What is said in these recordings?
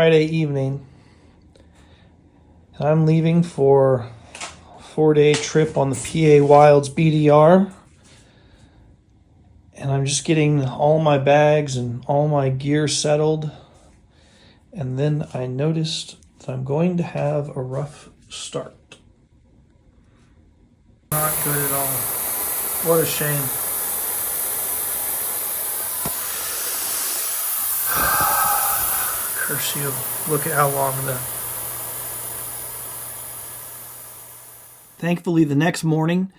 Friday evening. I'm leaving for a 4-day trip on the PA Wilds BDR. And I'm just getting all my bags and all my gear settled. And then I noticed that I'm going to have a rough start. Not good at all. What a shame. Curse you. Look at how long Thankfully, the next morning,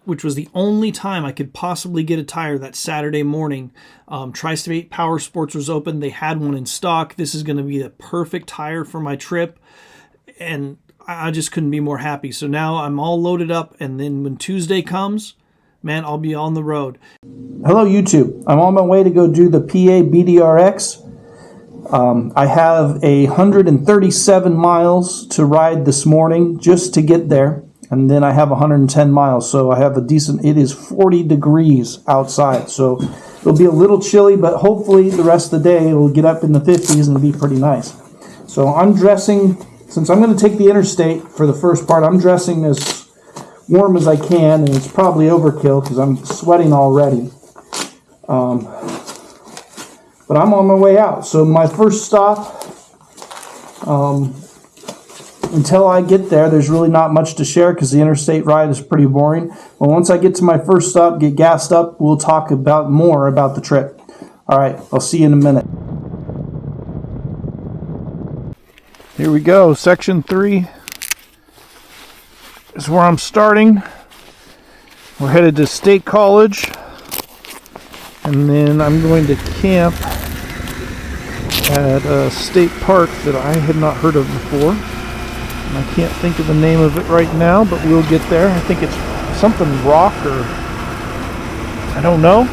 which was the only time I could possibly get a tire that Saturday morning, Tri-State Power Sports was open. They had one in stock. This is going to be the perfect tire for my trip. And I just couldn't be more happy. So now I'm all loaded up. And then when Tuesday comes, man, I'll be on the road. Hello, YouTube. I'm on my way to go do the PA BDR-X. I have 137 miles to ride this morning just to get there. And then I have 110 miles. So I have it is 40 degrees outside. So it'll be a little chilly, but hopefully the rest of the day it'll get up in the 50s and be pretty nice. So I'm dressing, since I'm going to take the interstate for the first part, I'm dressing as warm as I can, and it's probably overkill because I'm sweating already. But I'm on my way out. So my first stop, until I get there, there's really not much to share because the interstate ride is pretty boring. But once I get to my first stop, get gassed up, we'll talk more about the trip. All right, I'll see you in a minute. Here we go. Section 3 is where I'm starting. We're headed to State College. And then I'm going to camp at a state park that I had not heard of before. And I can't think of the name of it right now, but we'll get there. I think it's something rock or I don't know.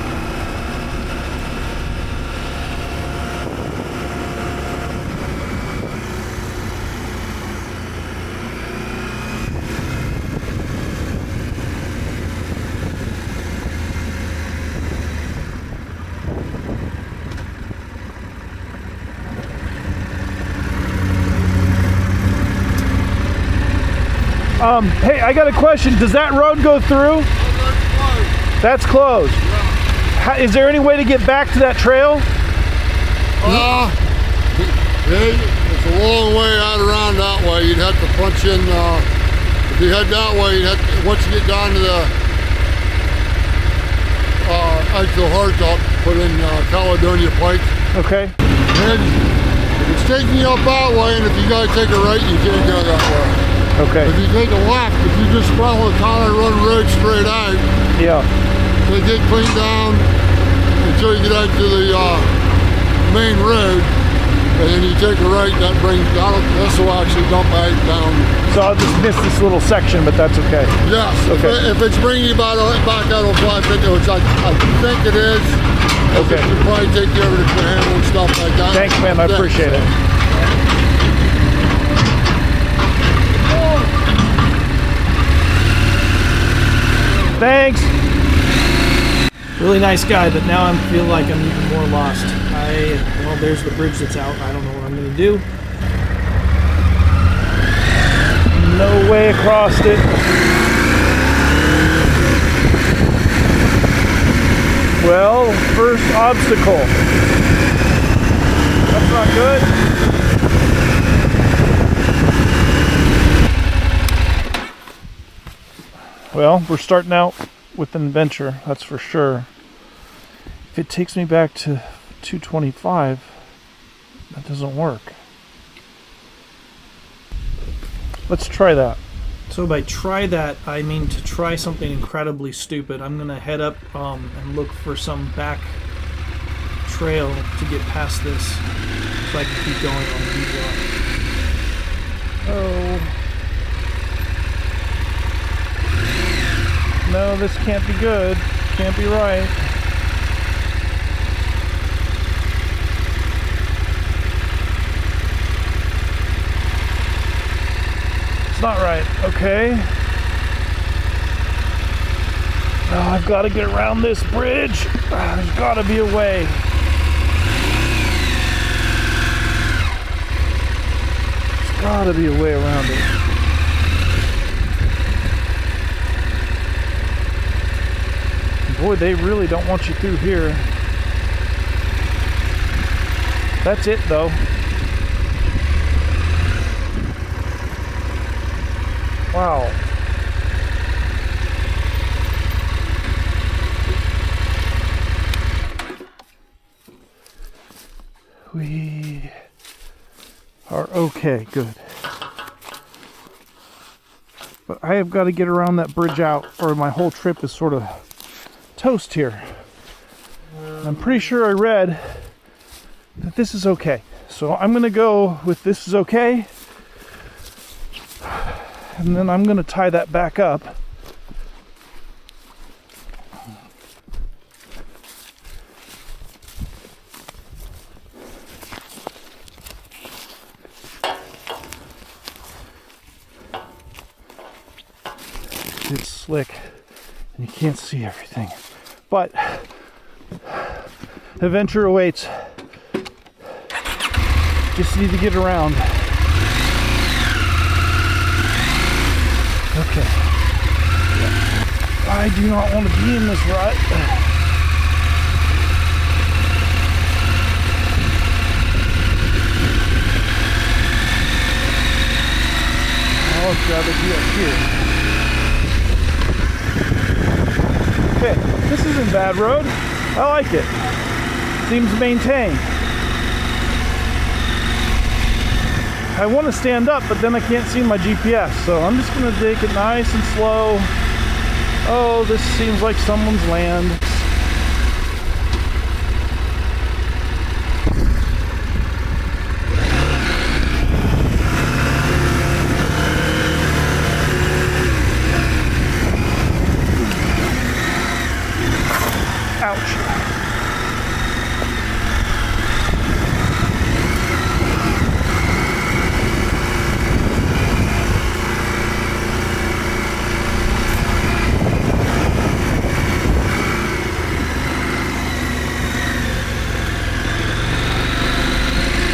Hey, I got a question. Does that road go through? That's closed. Yeah. Is there any way to get back to that trail? It's a long way out around that way. You'd have to punch in. If you head that way, once you get down to the edge of the hardtop, put in Caledonia Pike. Okay. And it's taking you up that way, and if you gotta take a right, you can't go that way. Okay. If you take a left, if you just follow the Collar Run Road straight out, yeah, they get cleaned down until you get out to the main road, and then you take a right. This will actually dump back down. So I'll just miss this little section, but that's okay. Yes. Okay. If it's bringing you back out on 550, which I think it is. Okay. It will probably take you over to Panhandle and stuff like that. Thanks, man. I appreciate it. Thanks. Really nice guy, but now I feel like I'm even more lost. Well, there's the bridge that's out. I don't know what I'm going to do. No way across it. Well, first obstacle. That's not good. Well, we're starting out with an adventure, that's for sure. If it takes me back to 225, that doesn't work. Let's try that. So by try that, I mean to try something incredibly stupid. I'm going to head up and look for some back trail to get past this so I can keep going on the BDR. Oh. No, this can't be good. Can't be right. It's not right. Okay. Oh, I've got to get around this bridge. There's got to be a way. Gotta be a way around it. Boy, they really don't want you through here. That's it, though. Wow. We are okay, good. But I have got to get around that bridge out, or my whole trip is sort of toast here. I'm pretty sure I read that this is okay. So I'm going to go with this is okay. And then I'm going to tie that back up. It's slick and you can't see everything, but adventure awaits. Just need to get around. Okay. I do not want to be in this rut. I'd rather be up here. Okay, this isn't bad road. I like it. Seems maintained. I want to stand up, but then I can't see my GPS, so I'm just going to take it nice and slow. Oh, this seems like someone's land. Ouch.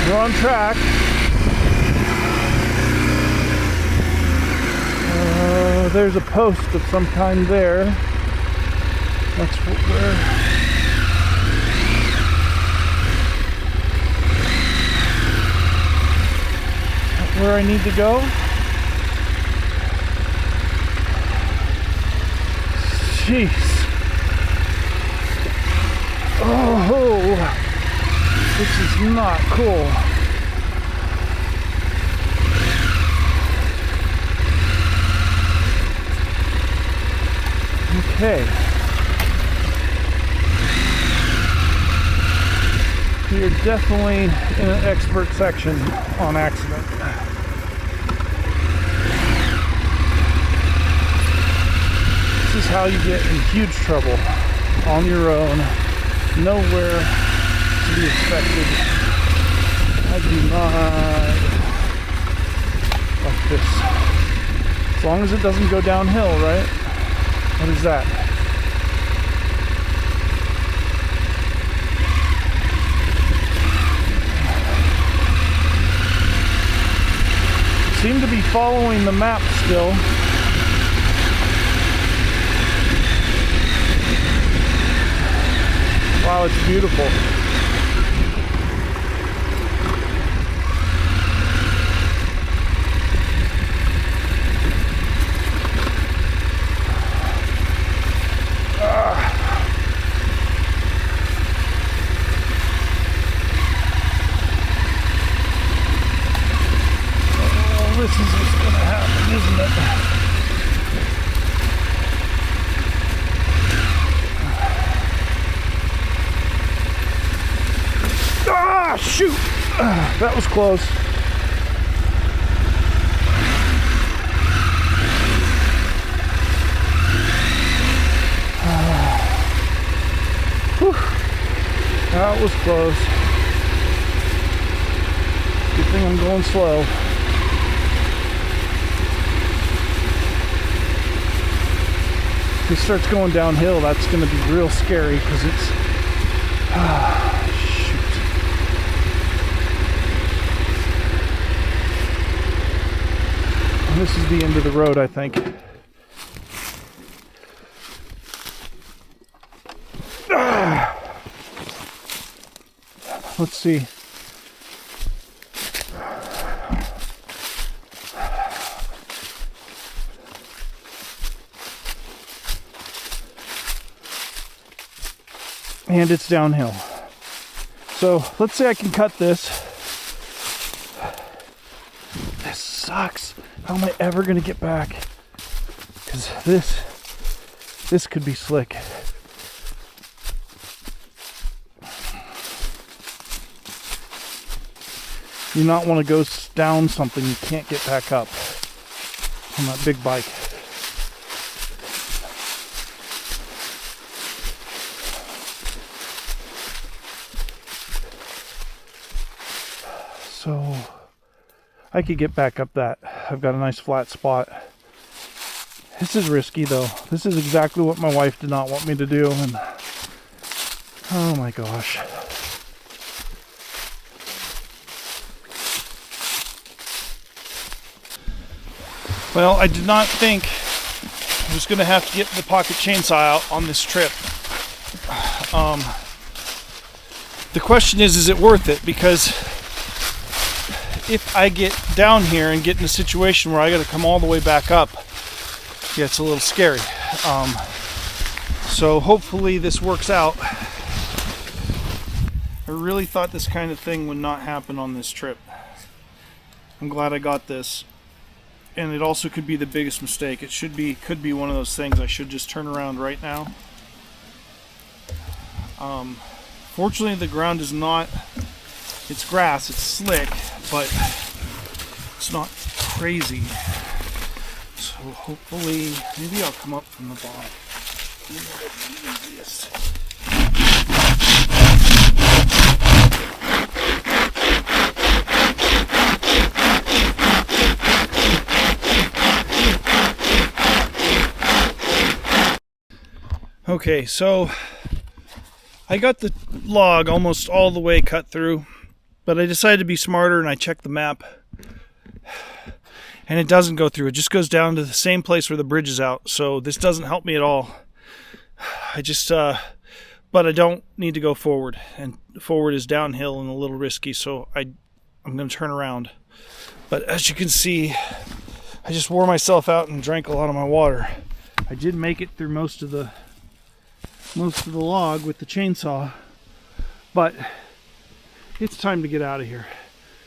We're on track. There's a post of some kind there. That's what where I need to go. Jeez. Oh, this is not cool. Okay. You're definitely in an expert section on accident. This is how you get in huge trouble on your own, nowhere to be expected. I do not like this. As long as it doesn't go downhill, right? What is that? Seem to be following the map still. Wow, it's beautiful. This is what's going to happen, isn't it? Ah, shoot! That was close. That was close. Good thing I'm going slow. If it starts going downhill, that's going to be real scary because it's... shoot. This is the end of the road, I think. Let's see. And it's downhill. So let's say I can cut this. This sucks. How am I ever gonna get back? Because this could be slick. You not want to go down something you can't get back up on that big bike. So I could get back up that. I've got a nice flat spot. This is risky though. This is exactly what my wife did not want me to do, and oh my gosh. Well, I did not think I was going to have to get the pocket chainsaw out on this trip. The question is it worth it? Because if I get down here and get in a situation where I got to come all the way back up, yeah, it's a little scary. So hopefully this works out. I really thought this kind of thing would not happen on this trip. I'm glad I got this. And it also could be the biggest mistake. It could be one of those things I should just turn around right now. Fortunately, the ground is not, it's grass, it's slick, but it's not crazy. So hopefully, maybe I'll come up from the bottom. Maybe that'll be easiest. Okay, so I got the log almost all the way cut through, but I decided to be smarter and I checked the map, and it doesn't go through. It just goes down to the same place where the bridge is out, so this doesn't help me at all. I just, but I don't need to go forward, and forward is downhill and a little risky, so I'm going to turn around. But as you can see, I just wore myself out and drank a lot of my water. I did make it through most of the log with the chainsaw, but it's time to get out of here.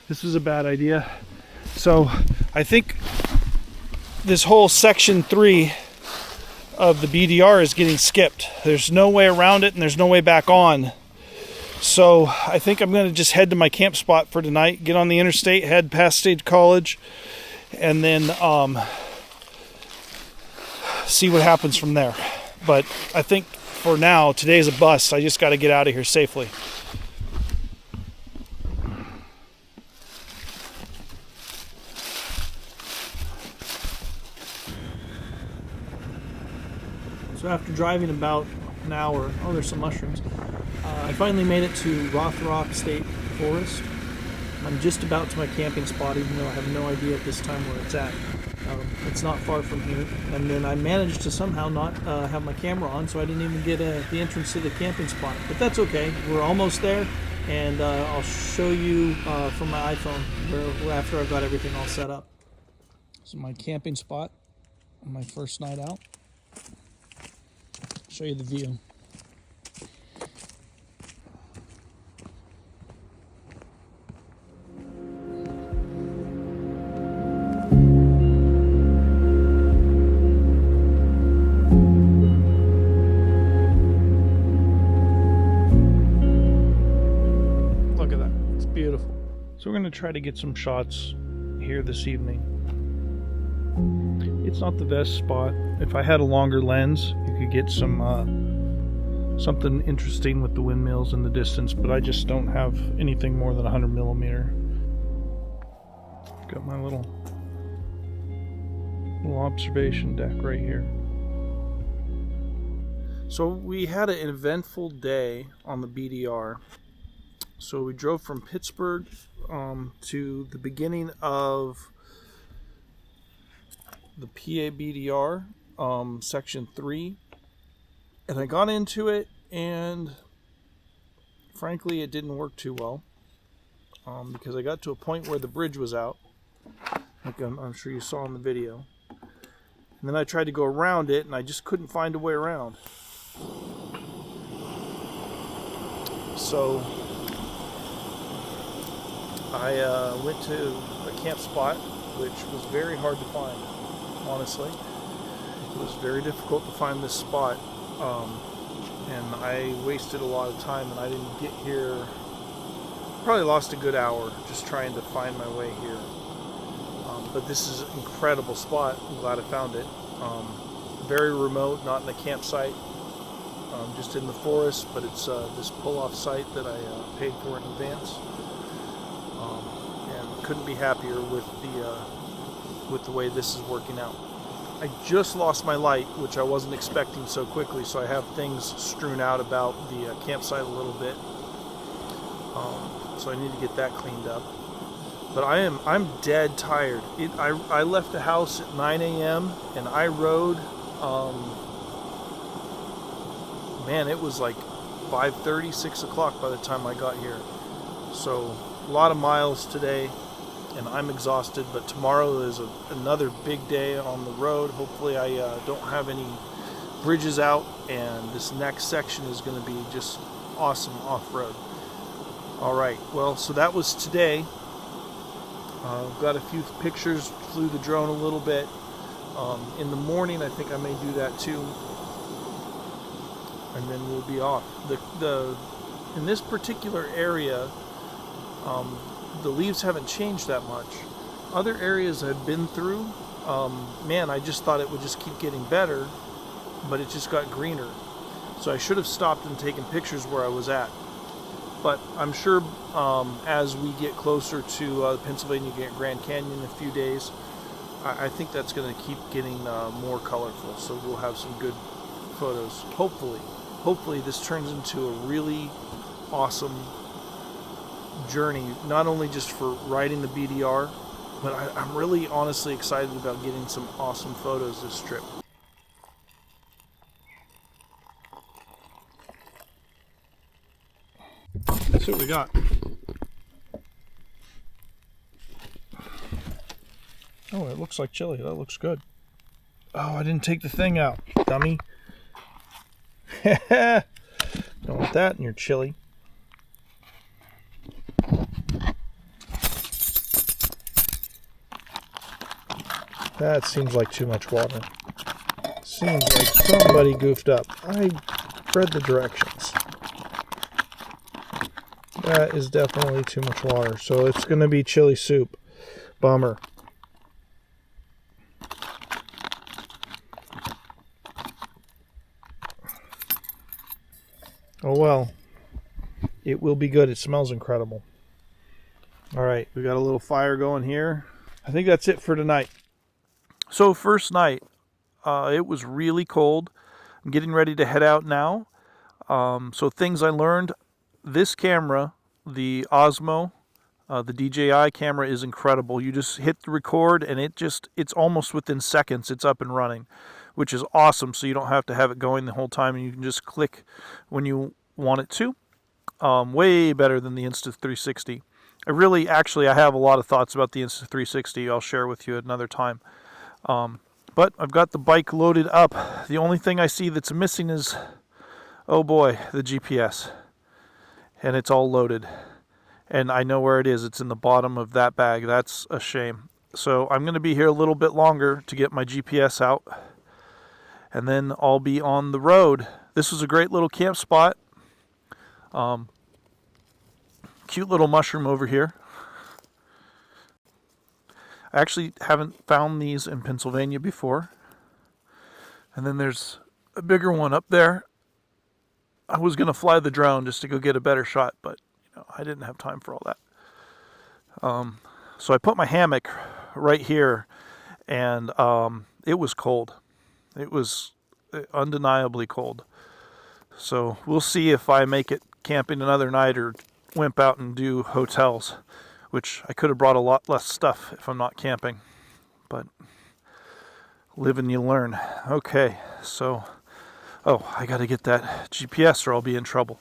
This was a bad idea. So I think this whole section 3 of the BDR is getting skipped. There's no way around it and there's no way back on. So I think I'm going to just head to my camp spot for tonight, get on the interstate, head past State College, and then see what happens from there. But I think for now, today's a bust. I just got to get out of here safely. So after driving about an hour, oh, there's some mushrooms. I finally made it to Rothrock State Forest. I'm just about to my camping spot, even though I have no idea at this time where it's at. It's not far from here, and then I managed to somehow not have my camera on, so I didn't even get the entrance to the camping spot. But that's okay. We're almost there, and I'll show you from my iPhone after I've got everything all set up. This is my camping spot on my first night out. Show you the view. So we're going to try to get some shots here this evening. It's not the best spot. If I had a longer lens, you could get some something interesting with the windmills in the distance, but I just don't have anything more than 100 millimeter. Got my little observation deck right here. So we had an eventful day on the BDR. So we drove from Pittsburgh to the beginning of the PA BDR section 3, and I got into it, and frankly it didn't work too well, because I got to a point where the bridge was out, like I'm sure you saw in the video, and then I tried to go around it and I just couldn't find a way around. So I went to a camp spot, which was very hard to find, honestly. It was very difficult to find this spot, and I wasted a lot of time, and I didn't get here. Probably lost a good hour just trying to find my way here. But this is an incredible spot. I'm glad I found it. Very remote, not in a campsite, just in the forest, but it's this pull-off site that I paid for in advance. And couldn't be happier with the way this is working out. I just lost my light, which I wasn't expecting so quickly, so I have things strewn out about the campsite a little bit. So I need to get that cleaned up. But I'm dead tired. I left the house at 9 a.m. and I rode, man, it was like 5:30, 6 o'clock by the time I got here. So a lot of miles today, and I'm exhausted, but tomorrow is another big day on the road. Hopefully I don't have any bridges out, and this next section is going to be just awesome off-road. All right, well, so that was today. Got a few pictures, flew the drone a little bit. In the morning, I think I may do that too, and then we'll be off. In this particular area, the leaves haven't changed that much. Other areas I've been through, man, I just thought it would just keep getting better, but it just got greener. So I should have stopped and taken pictures where I was at. But I'm sure as we get closer to the Pennsylvania Grand Canyon in a few days, I think that's going to keep getting more colorful. So we'll have some good photos. Hopefully this turns into a really awesome journey, not only just for riding the BDR, but I'm really honestly excited about getting some awesome photos this trip. Let's see what we got. Oh, it looks like chili. That looks good. Oh, I didn't take the thing out, dummy. Don't want that in your chili. That seems like too much water. Seems like somebody goofed up. I read the directions. That is definitely too much water. So it's going to be chili soup. Bummer. Oh well. It will be good. It smells incredible. Alright, we got a little fire going here. I think that's it for tonight. So first night, it was really cold. I'm getting ready to head out now. So things I learned. This camera, the Osmo, the DJI camera, is incredible. You just hit the record and it's almost within seconds it's up and running, which is awesome. So you don't have to have it going the whole time, and you can just click when you want it to. Way better than the Insta360. I have a lot of thoughts about the Insta360. I'll share with you another time. But I've got the bike loaded up. The only thing I see that's missing is, oh boy, the GPS. And it's all loaded. And I know where it is. It's in the bottom of that bag. That's a shame. So I'm going to be here a little bit longer to get my GPS out. And then I'll be on the road. This was a great little camp spot. Cute little mushroom over here. I actually haven't found these in Pennsylvania before. And then there's a bigger one up there. I was going to fly the drone just to go get a better shot, but I didn't have time for all that. So I put my hammock right here, and it was cold. It was undeniably cold. So we'll see if I make it camping another night or wimp out and do hotels, which I could have brought a lot less stuff if I'm not camping. But Live and you learn. Okay, so, oh, I got to get that GPS or I'll be in trouble.